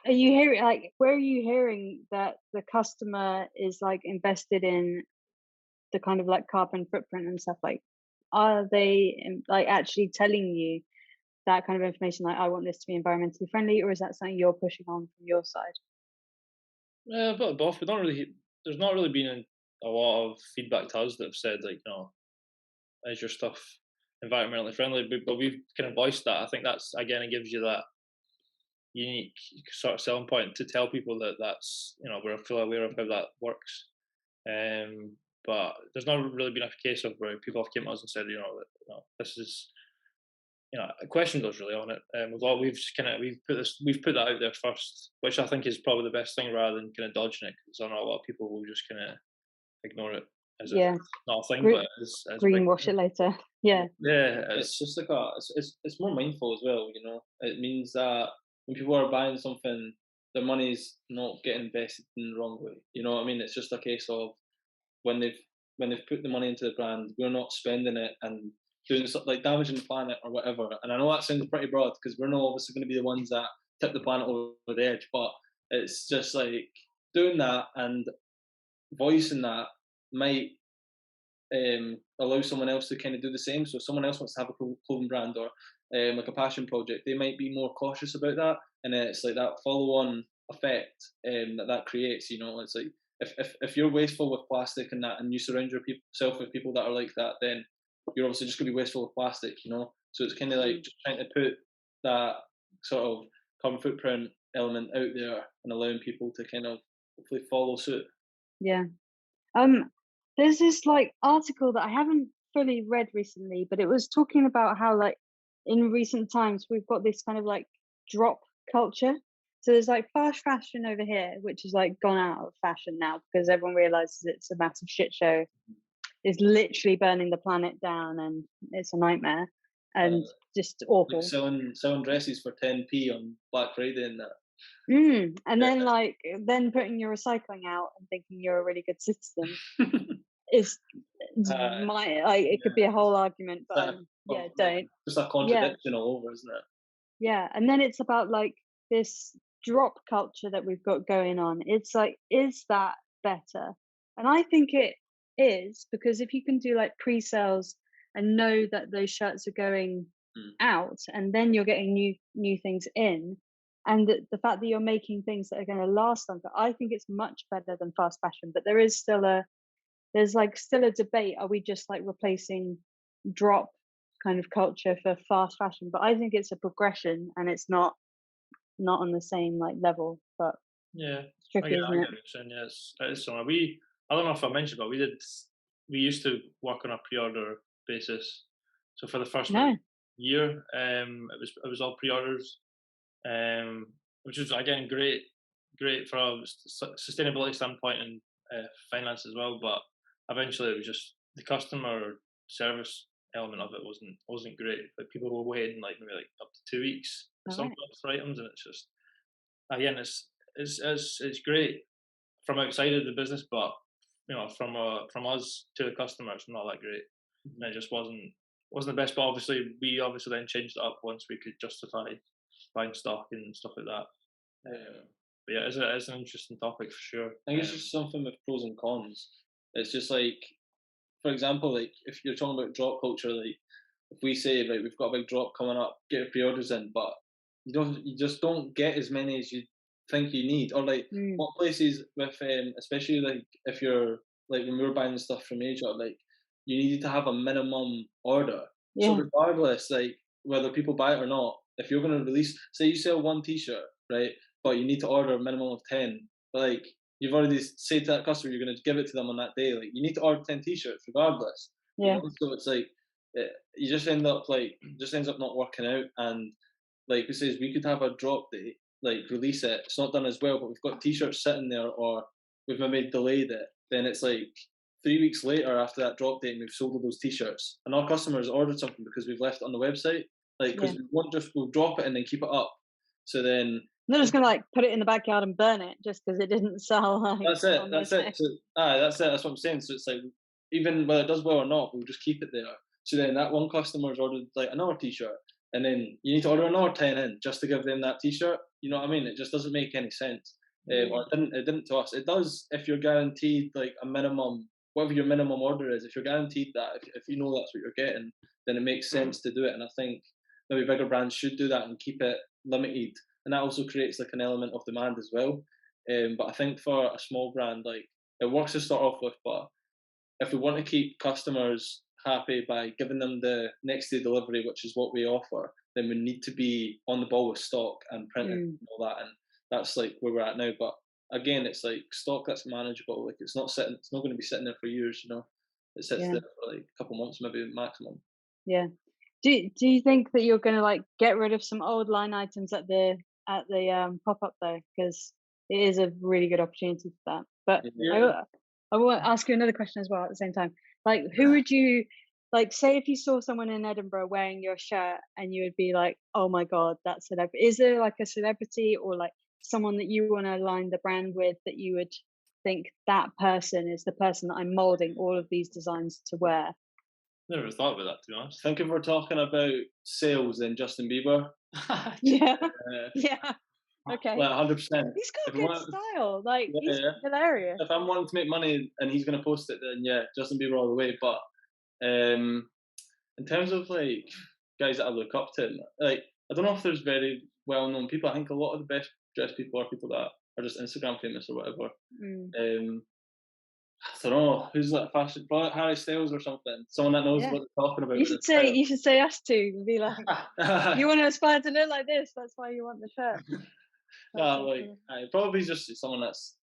Are you hearing, like, where are you hearing that the customer is like invested in the kind of like carbon footprint and stuff? Like, are they like actually telling you that kind of information, like I want this to be environmentally friendly, or is that something you're pushing on from your side? A bit of both. There's not really been a lot of feedback to us that have said like, is your stuff environmentally friendly? But we've kind of voiced that. I think that's, again, it gives you that unique sort of selling point to tell people that that's, we're fully aware of how that works. But there's not really been a case of where people have came to us and said, this is, questioned us really on it. We've put that out there first, which I think is probably the best thing, rather than kind of dodging it, because I know a lot of people will just kind of ignore it as if it's not a thing, but as greenwash it later. It's just like it's more mindful as well. It means that when people are buying something, their money's not getting invested in the wrong way. You know what I mean? It's just a case of when they've put the money into the brand, we're not spending it and doing something like damaging the planet or whatever. And I know that sounds pretty broad because we're not obviously going to be the ones that tip the planet over the edge, but it's just like doing that and voicing that might allow someone else to kind of do the same. So if someone else wants to have a clothing brand or like a passion project, they might be more cautious about that, and then it's like that follow-on effect that creates. You know, it's like if you're wasteful with plastic and that, and you surround yourself with people that are like that, then you're obviously just going to be wasteful with plastic. You know, so it's kind of like just trying to put that sort of carbon footprint element out there and allowing people to kind of hopefully follow suit. Yeah. There's this like article that I haven't fully read recently, but it was talking about how like in recent times we've got this kind of like drop culture. So there's like fast fashion over here, which is like gone out of fashion now because everyone realizes it's a massive shit show. It's literally burning the planet down and it's a nightmare and just awful. Like selling dresses for 10p on Black Friday and that. And then like putting your recycling out and thinking you're a really good citizen is it could be a whole argument, but don't. Just a contradiction all over, isn't it? Yeah, and then it's about like this drop culture that we've got going on. It's like, is that better? And I think it is, because if you can do like pre-sales and know that those shirts are going out, and then you're getting new things in, and the fact that you're making things that are going to last longer, I think it's much better than fast fashion. But there is still a debate. Are we just like replacing drop kind of culture for fast fashion? But I think it's a progression, and it's not on the same like level. But yeah, it's tricky, isn't it? Yeah, it's somewhere. I don't know if I mentioned, but we used to work on a pre-order basis. So for the first year, it was all pre-orders, which was again great from a sustainability standpoint and finance as well. But eventually, it was just the customer service element of it wasn't great. Like people were waiting like maybe like up to 2 weeks sometimes for items, and it's just again it's great from outside of the business, but you know from us to the customer, it's not that great, and it just wasn't the best. But obviously we then changed it up once we could justify buying stock and stuff like that. But yeah, it's an interesting topic for sure. I think it's just something with pros and cons. It's just like, for example, like if you're talking about drop culture, like if we say right, we've got a big drop coming up, get your pre-orders in, but you just don't get as many as you think you need. Or like what places with especially like if you're like when we were buying stuff from Asia, like you needed to have a minimum order. So regardless, like whether people buy it or not, if you're going to release, say you sell one t-shirt, right, but you need to order a minimum of 10, like you've already said to that customer you're going to give it to them on that day, like you need to order 10 t-shirts regardless. You know? So it's like you just ends up not working out. And like we says, we could have a drop day, like release it, it's not done as well, but we've got t-shirts sitting there, or we've maybe delayed it, then it's like 3 weeks later after that drop date and we've sold all those t-shirts, and our customers ordered something because we've left it on the website, like because we'll drop it and then keep it up, so then they're just gonna like put it in the backyard and burn it just because it didn't sell. Like, that's it. So, that's it. That's what I'm saying. So it's like even whether it does well or not, we'll just keep it there. So then that one customer's ordered like another t-shirt, and then you need to order another 10 in just to give them that t-shirt. You know what I mean? It just doesn't make any sense. Or it didn't to us. It does if you're guaranteed like a minimum, whatever your minimum order is. If you're guaranteed that, if you know that's what you're getting, then it makes sense to do it. And I think maybe bigger brands should do that and keep it limited. And that also creates like an element of demand as well. But I think for a small brand, like it works to start off with, but if we want to keep customers happy by giving them the next day delivery, which is what we offer, then we need to be on the ball with stock and printing and all that. And that's like where we're at now. But again, it's like stock that's manageable. Like it's not going to be sitting there for years, you know. It sits there for like a couple months, maybe maximum. Yeah. Do you think that you're going to like get rid of some old line items at the pop-up though, because it is a really good opportunity for that? But I want to ask you another question as well at the same time. Like, who would you like say if you saw someone in Edinburgh wearing your shirt and you would be like, oh my god, that's celebrity? Is there like a celebrity or like someone that you want to align the brand with that you would think that person is the person that I'm molding all of these designs to wear? Never thought about that, to be honest. I think if we're talking about sales, then Justin Bieber. Yeah, Uh, yeah. Okay. Like 100%. He's got If I good want, style. Like yeah, he's yeah. hilarious. If I'm wanting to make money and he's going to post it, then yeah, Justin Bieber all the way. But in terms of like guys that I look up to, like I don't know if there's very well-known people. I think a lot of the best dressed people are people that are just Instagram famous or whatever. I don't know who's like fashion, probably Harry Styles or something. Someone that knows Yeah. what they're talking about. You should say us two and be like, you want to aspire to look like this. That's why you want the shirt. No, like probably just someone that's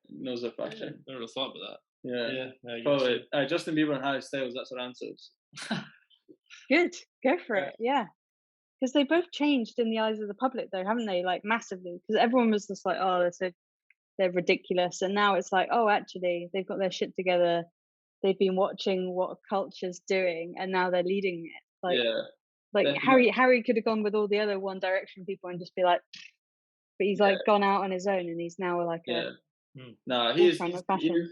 knows their fashion. Never really thought about that. Yeah, probably. Justin Bieber and Harry Styles. That's our answers. Good, go for it. Yeah, because they both changed in the eyes of the public, though, haven't they? Like massively. Because everyone was just like, oh, they're ridiculous, and now it's like, oh, actually, they've got their shit together. They've been watching what culture's doing, and now they're leading it. Like, like definitely. Harry could have gone with all the other One Direction people and just be like, but he's like gone out on his own, and he's now like a nah, he is fashion.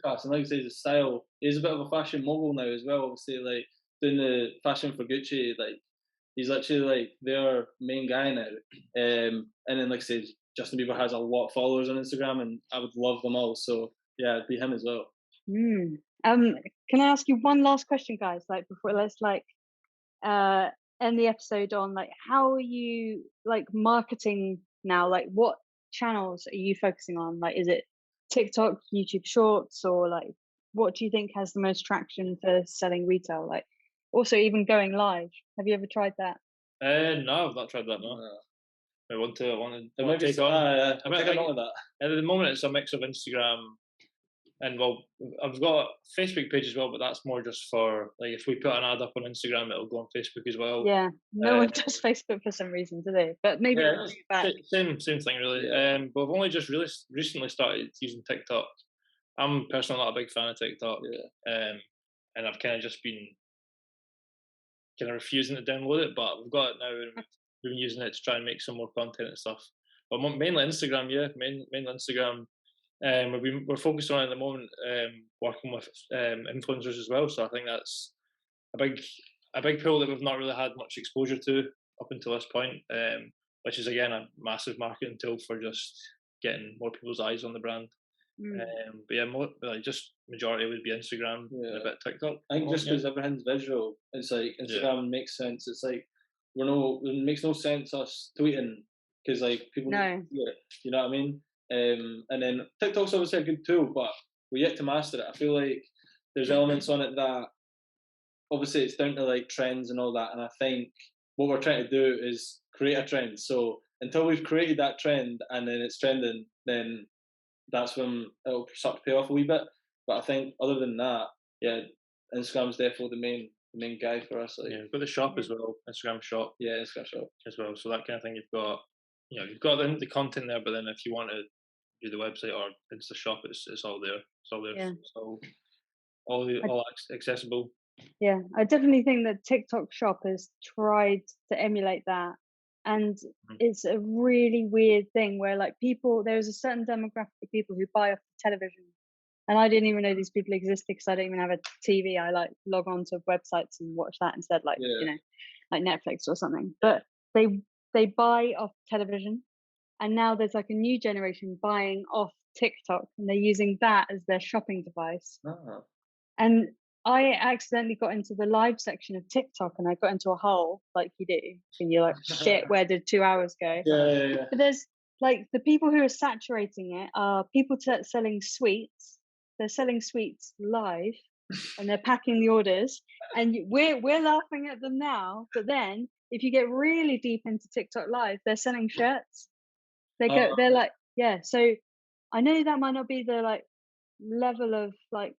fashion. Like you say, his style. He's a bit of a fashion mogul now as well. Obviously, like doing the fashion for Gucci. Like he's literally like their main guy now. And then like I say, Justin Bieber has a lot of followers on Instagram, and I would love them all. So yeah, it'd be him as well. Can I ask you one last question, guys? Like before, let's like end the episode on like how are you like marketing now? Like what channels are you focusing on? Like is it TikTok, YouTube Shorts, or like what do you think has the most traction for selling retail? Like also even going live. Have you ever tried that? No, I've not tried that. No. I want to take on. Take a note of that. At the moment, it's a mix of Instagram and well, I've got a Facebook page as well, but that's more just for like if we put an ad up on Instagram, it'll go on Facebook as well. Yeah, no one does Facebook for some reason, do they? But maybe same thing really. But I've only just really recently started using TikTok. I'm personally not a big fan of TikTok, and I've kind of just been kind of refusing to download it. But we've got it now, and we've been using it to try and make some more content and stuff. But mainly Instagram, mainly Instagram. We're focused on at the moment working with influencers as well. So I think that's a big pool that we've not really had much exposure to up until this point, which is again a massive marketing tool for just getting more people's eyes on the brand. But yeah, just majority would be Instagram and a bit TikTok. I think just because everything's visual, it's like Instagram makes sense. It's like it makes no sense us tweeting because like people, you know what I mean. And then TikTok's obviously a good tool, but we're yet to master it. I feel like there's elements on it that obviously it's down to like trends and all that. And I think what we're trying to do is create a trend. So until we've created that trend and then it's trending, then that's when it'll start to pay off a wee bit. But I think other than that, Instagram's definitely the main guy for us. Like, we've got the shop as well, Instagram shop. Yeah, Instagram shop as well. So that kind of thing, you've got the content there, but then if you want to do the website or Insta shop, it's all there. It's all there. Yeah. So all accessible. Yeah, I definitely think that TikTok shop has tried to emulate that, and it's a really weird thing where like there's a certain demographic of people who buy off the television, and I didn't even know these people existed because I don't even have a TV. I like log on to websites and watch that instead, like like Netflix or something. But they buy off television. And now there's like a new generation buying off TikTok, and they're using that as their shopping device. And I accidentally got into the live section of TikTok, and I got into a hole like you do, and you're like, shit, where did 2 hours go? Yeah. But there's like the people who are saturating it are people selling sweets. They're selling sweets live, and they're packing the orders, and we're laughing at them now. But then if you get really deep into TikTok live, they're selling shirts. They're like, so I know that might not be the like level of like,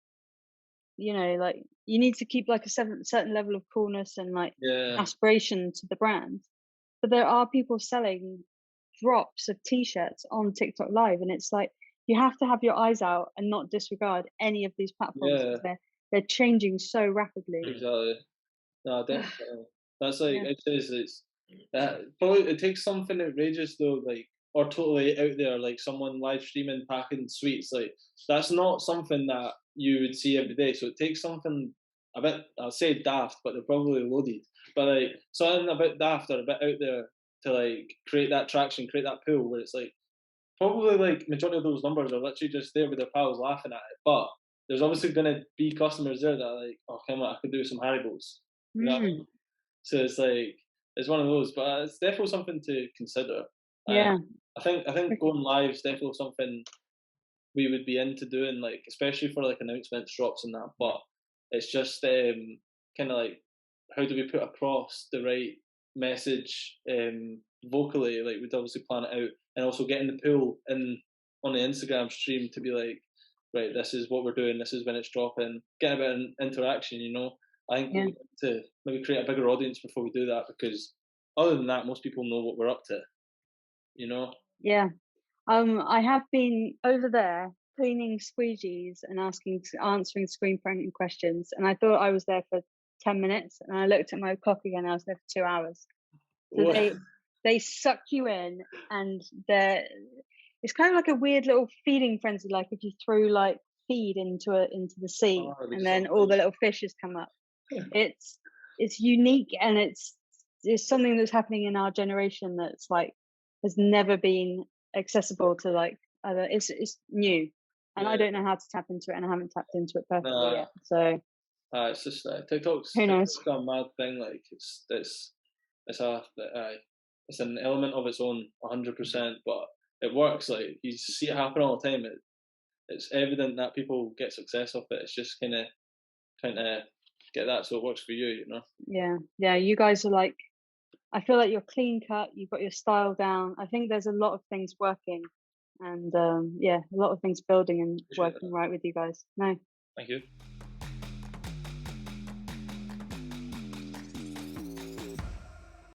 like you need to keep like a certain level of coolness and like aspiration to the brand, but there are people selling drops of t-shirts on TikTok live, and it's like you have to have your eyes out and not disregard any of these platforms because they're changing so rapidly. Exactly. No, definitely. That's like it's probably it takes something outrageous though, like or totally out there, like someone live streaming packing sweets. Like that's not something that you would see every day. So it takes something a bit, I'll say daft, but they're probably loaded. But like something a bit daft or a bit out there to like create that traction, create that pull where it's like probably like majority of those numbers are literally just there with their pals laughing at it. But there's obviously gonna be customers there that are like, oh come on, I could do some Haribos. You know what I mean? So it's like it's one of those, but it's definitely something to consider. Yeah. I think going live is definitely something we would be into doing, like especially for like announcements, drops, and that. But it's just kind of like how do we put across the right message vocally? Like we'd obviously plan it out, and also getting the pull in on the Instagram stream to be like, right, this is what we're doing, this is when it's dropping, get a bit of interaction. You know, I think we Yeah. need to maybe create a bigger audience before we do that because other than that, most people know what we're up to. You know. Yeah. I have been over there cleaning squeegees and answering screen printing questions, and I thought I was there for 10 minutes, and I looked at my clock again. I was there for 2 hours. So they suck you in, and it's kind of like a weird little feeding frenzy. Like if you throw like feed into the sea, and then all the little fishes come up. It's unique, and it's something that's happening in our generation that's like has never been accessible to like other. It's new, and I don't know how to tap into it, and I haven't tapped into it perfectly yet. So it's just TikTok's who knows? a mad thing. Like it's an element of its own, 100%. But it works. Like you see it happen all the time. It's evident that people get success off it. It's just kind of trying to get that so it works for you. You know. Yeah. You guys are like. I feel like you're clean cut. You've got your style down. I think there's a lot of things working, and a lot of things building and working right with you guys. No. Thank you.